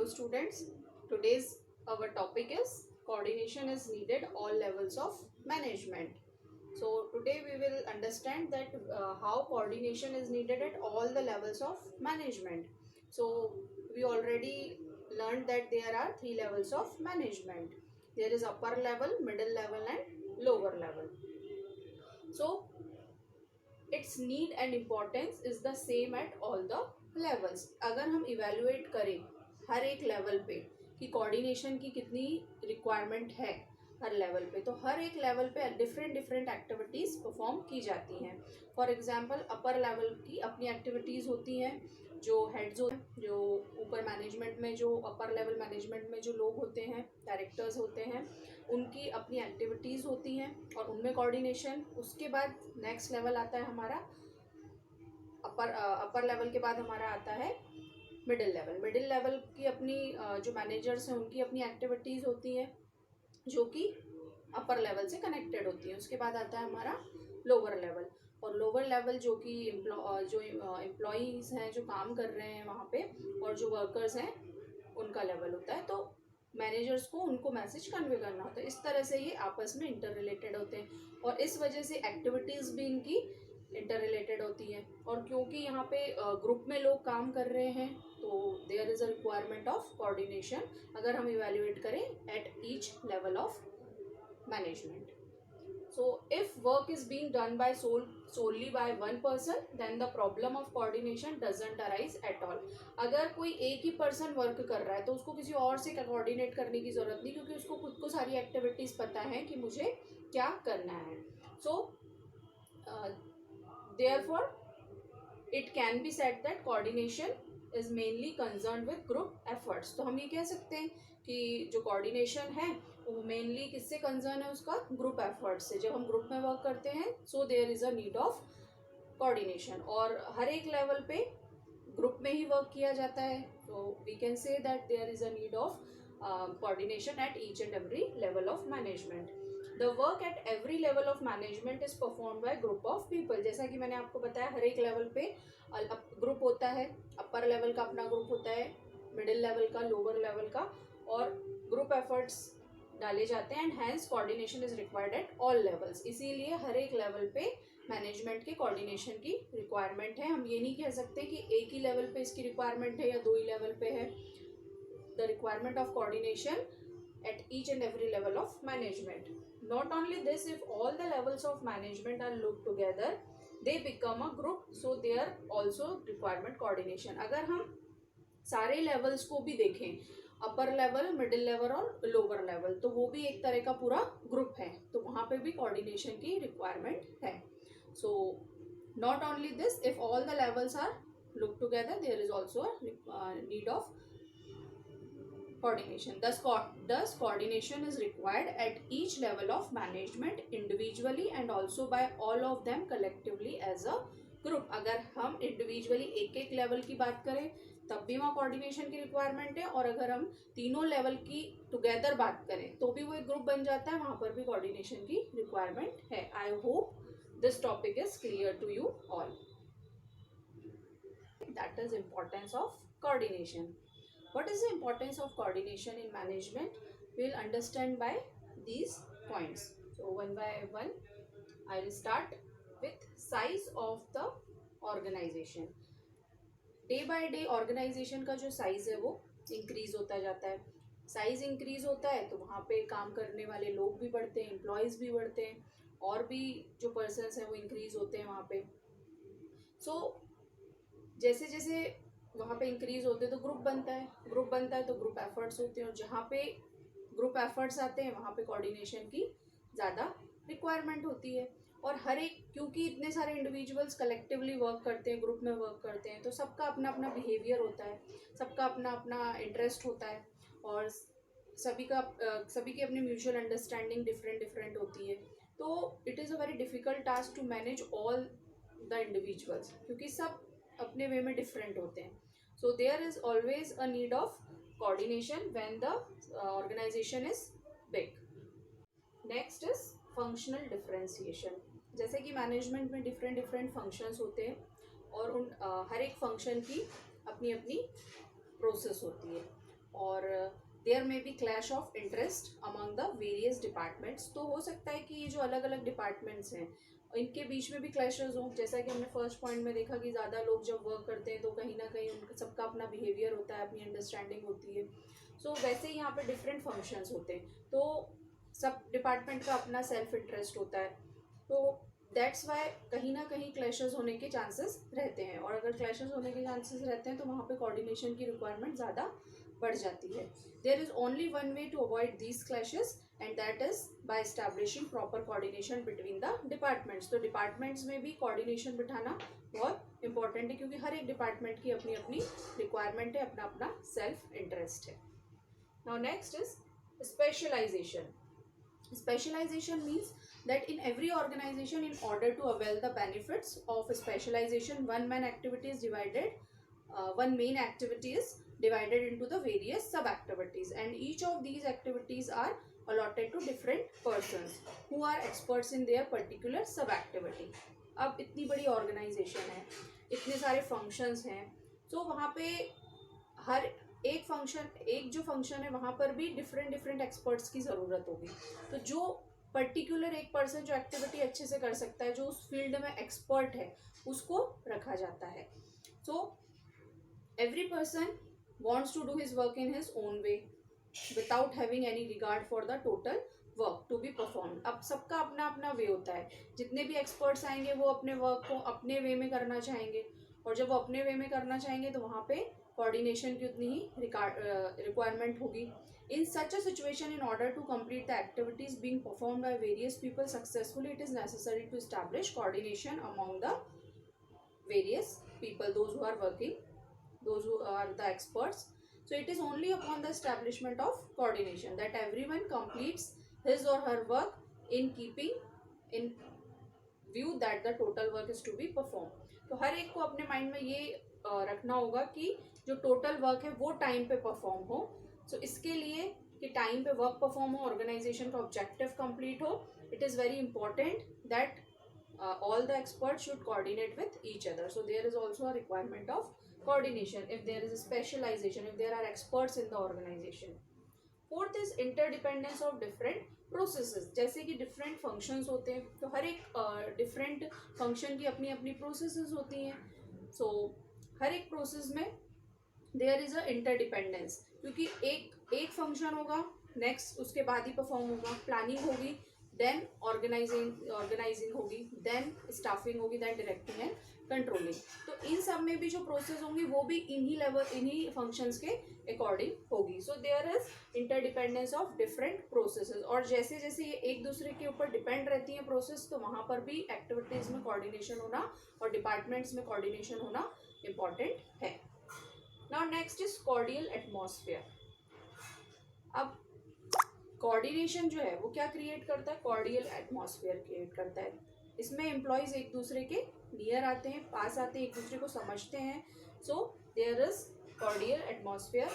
Hello students, today's our topic is coordination is needed all levels of management. So today we will understand that how coordination is needed at all the levels of management. So we already learned that there are three levels of management. There is upper level, middle level and lower level. So its need and importance is the same at all the levels. अगर हम evaluate करें हर एक level पे कि coordination की कितनी requirement है हर level पे, तो हर एक लेवल पे डिफरेंट डिफरेंट एक्टिविटीज़ परफॉर्म की जाती हैं. फॉर एग्जांपल अपर लेवल की अपनी एक्टिविटीज़ होती हैं. जो हेड्स होते हैं, जो ऊपर मैनेजमेंट में, जो अपर लेवल मैनेजमेंट में जो लोग होते हैं, डायरेक्टर्स होते हैं, उनकी अपनी एक्टिविटीज़ होती हैं और उनमें कोऑर्डिनेशन. उसके बाद नेक्स्ट लेवल आता है हमारा अपर लेवल के बाद हमारा आता है मिडिल लेवल. मिडिल लेवल की अपनी जो मैनेजर्स हैं उनकी अपनी एक्टिविटीज़ होती हैं जो कि अपर लेवल से कनेक्टेड होती हैं. उसके बाद आता है हमारा लोअर लेवल, और लोअर लेवल जो कि जो एम्प्लॉयज़ हैं जो काम कर रहे हैं वहाँ पे, और जो वर्कर्स हैं उनका लेवल होता है. तो मैनेजर्स को उनको मैसेज कन्वे करना होता है. इस तरह से ये आपस में इंटर रिलेटेड होते हैं और इस वजह से एक्टिविटीज़ भी इनकी इंटर रिलेटेड होती हैं. और क्योंकि यहाँ पे ग्रुप में लोग काम कर रहे हैं तो there is a requirement of coordination अगर हम इवेल्युएट करें at each level of management. So if work is being done by solely by one person, then the problem of coordination doesn't arise at all. अगर कोई एक ही person work कर रहा है तो उसको किसी और से कोऑर्डिनेट करने की ज़रूरत नहीं, क्योंकि उसको खुद को सारी एक्टिविटीज़ पता है कि मुझे क्या करना है. So therefore it can be said that coordination is mainly concerned with group efforts. तो हम ये कह सकते हैं कि जो कोऑर्डिनेशन है वो मेनली किससे कंसर्न है, उसका ग्रुप एफर्ट से. जब हम ग्रुप में वर्क करते हैं so there is a need of coordination. और हर एक लेवल पे ग्रुप में ही वर्क किया जाता है, तो we can say that there is a need of coordination at each and every level of management. The work at every level of management is perform by group of people. जैसा कि मैंने आपको बताया हर एक लेवल पे group होता है. Upper level का अपना ग्रुप होता है, मिडिल लेवल का, लोअर लेवल का, और ग्रुप एफर्ट्स डाले जाते हैं. And hence coordination is required at all levels. इसीलिए हर एक लेवल पे मैनेजमेंट के कोऑर्डिनेशन की रिक्वायरमेंट है. हम ये नहीं कह सकते कि एक ही लेवल पे इसकी रिक्वायरमेंट है या दो ही लेवल पे है. The requirement of coordination at each and every level of management. Not only this, if all the levels of management are looked together, they become a group, so there also requirement coordination. अगर हम सारे levels को भी देखें, upper level, middle level और lower level, तो वो भी एक तरह का पूरा ग्रुप है, तो वहाँ पे भी कोऑर्डिनेशन की रिक्वायरमेंट है. So not only this, if all the levels are look together there is also need of coordination. Thus coordination is required at each level of management individually and also by all of them collectively as a group. अगर हम individually एक एक level की बात करें तब भी वहाँ coordination की requirement है, और अगर हम तीनों level की together बात करें तो भी वो एक group बन जाता है, वहाँ पर भी coordination की requirement है. I hope this topic is clear to you all. That is importance of coordination. What is the importance of coordination in management? We'll understand by these points. So one by one, I will start with size of the organization. Day by day organization का जो size है वो increase होता जाता है. Size increase होता है तो वहाँ पे काम करने वाले लोग भी बढ़ते हैं, employees भी बढ़ते हैं, और भी जो persons हैं वो increase होते हैं वहाँ पे. So जैसे जैसे वहाँ पे इंक्रीज होते हैं तो ग्रुप बनता है, ग्रुप बनता है तो ग्रुप एफर्ट्स होते हैं, और जहाँ पे ग्रुप एफर्ट्स आते हैं वहाँ पे कोऑर्डिनेशन की ज़्यादा रिक्वायरमेंट होती है. और हर एक, क्योंकि इतने सारे इंडिविजुअल्स कलेक्टिवली वर्क करते हैं, ग्रुप में वर्क करते हैं, तो सबका अपना अपना बिहेवियर होता है, सबका अपना अपना इंटरेस्ट होता है, और सभी की अपनी म्यूचुअल अंडरस्टैंडिंग डिफरेंट होती है. तो it is a very difficult task to manage all the individuals, क्योंकि सब अपने वे में डिफरेंट होते हैं. So there is always a need of coordination when the organisation is big. Next is functional differentiation. जैसे कि मैनेजमेंट में different functions होते हैं, और उन हर एक फंक्शन की अपनी अपनी प्रोसेस होती है. और there may be clash of interest among the various departments. तो हो सकता है कि ये जो अलग अलग डिपार्टमेंट्स हैं इनके बीच में भी क्लैशेस हों, जैसा कि हमने फर्स्ट पॉइंट में देखा कि ज़्यादा लोग जब वर्क करते हैं तो कहीं ना कहीं उनका सबका अपना बिहेवियर होता है, अपनी अंडरस्टैंडिंग होती है। सो वैसे ही यहाँ पे डिफरेंट फंक्शंस होते हैं, तो सब डिपार्टमेंट का अपना सेल्फ इंटरेस्ट होता है, तो दैट्स वाई कहीं ना कहीं क्लैशेस होने के चांसेस रहते हैं। और अगर क्लैशेस होने के चांसेस रहते हैं तो वहाँ पे कोऑर्डिनेशन की रिक्वायरमेंट ज़्यादा बढ़ जाती है। There is only one way to avoid these clashes and that is by establishing proper coordination between the departments. तो डिपार्टमेंट्स में भी कोऑर्डिनेशन बिठाना बहुत इंपॉर्टेंट है, क्योंकि हर एक डिपार्टमेंट की अपनी अपनी रिक्वायरमेंट है, अपना अपना सेल्फ इंटरेस्ट है। Now next is specialisation. Specialization means that in every organization, in order to avail the benefits of specialization, one main activity is divided into the various sub activities, and each of these activities are allotted to different persons who are experts in their particular sub activity. अब इतनी बड़ी organisation है, इतने सारे functions हैं, तो वहाँ पे हर एक फंक्शन, एक जो फंक्शन है वहाँ पर भी डिफरेंट डिफरेंट एक्सपर्ट्स की ज़रूरत होगी। तो जो पर्टिकुलर एक पर्सन जो एक्टिविटी अच्छे से कर सकता है, जो उस फील्ड में एक्सपर्ट है, उसको रखा जाता है। So every person wants to do his work in his own way without having any regard for the total work to be perform. अब सबका अपना अपना वे होता है, जितने भी एक्सपर्ट्स आएंगे वो अपने वर्क को अपने वे में करना चाहेंगे, और जब वो अपने वे में करना चाहेंगे तो वहाँ पे कोऑर्डिनेशन की उतनी ही रिक्वायरमेंट होगी। In such a situation, in order to complete the activities being performed by various people successfully, it is necessary to establish coordination among the various people, those who are working, those who are the experts. So it is only upon the establishment of coordination that everyone completes his or her work in keeping in view that the total work is to be performed. तो हर एक को अपने mind में ये रखना होगा कि जो टोटल वर्क है वो टाइम पे परफॉर्म हो। सो इसके लिए कि टाइम पे वर्क परफॉर्म हो, ऑर्गेनाइजेशन का ऑब्जेक्टिव कंप्लीट हो, it is very important that all the experts should coordinate with each other. So there is also a requirement of coordination if there is a specialization, if there are experts in the organization. Fourth is interdependence of different processes. जैसे कि different functions होते हैं, तो हर एक different function की अपनी अपनी processes होती हैं। So हर एक process में there is a interdependence, क्योंकि एक function होगा, next उसके बाद ही perform होगा, planning होगी, देन ऑर्गेनाइजिंग होगी, देन स्टाफिंग होगी, देन डायरेक्टिंग एंड कंट्रोलिंग। तो इन सब में भी जो प्रोसेस होंगी वो भी इन्हीं फंक्शंस के अकॉर्डिंग होगी। So there is interdependence of different processes, और जैसे जैसे ये एक दूसरे के ऊपर डिपेंड रहती हैं प्रोसेस, तो वहाँ पर भी एक्टिविटीज़ में कोऑर्डिनेशन होना और डिपार्टमेंट्स में कोऑर्डिनेशन होना इम्पॉर्टेंट है। Now next is cordial atmosphere. अब कोऑर्डिनेशन जो है वो क्या क्रिएट करता है? कॉर्डियल एटमॉस्फेयर क्रिएट करता है। इसमें एम्प्लॉयज एक दूसरे के नियर आते हैं, पास आते हैं, एक दूसरे को समझते हैं। So there is cordial atmosphere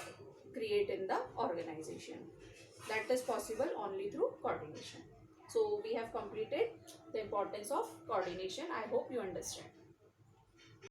create in the organisation. That is possible only through coordination. So we have completed the importance of coordination. I hope you understand.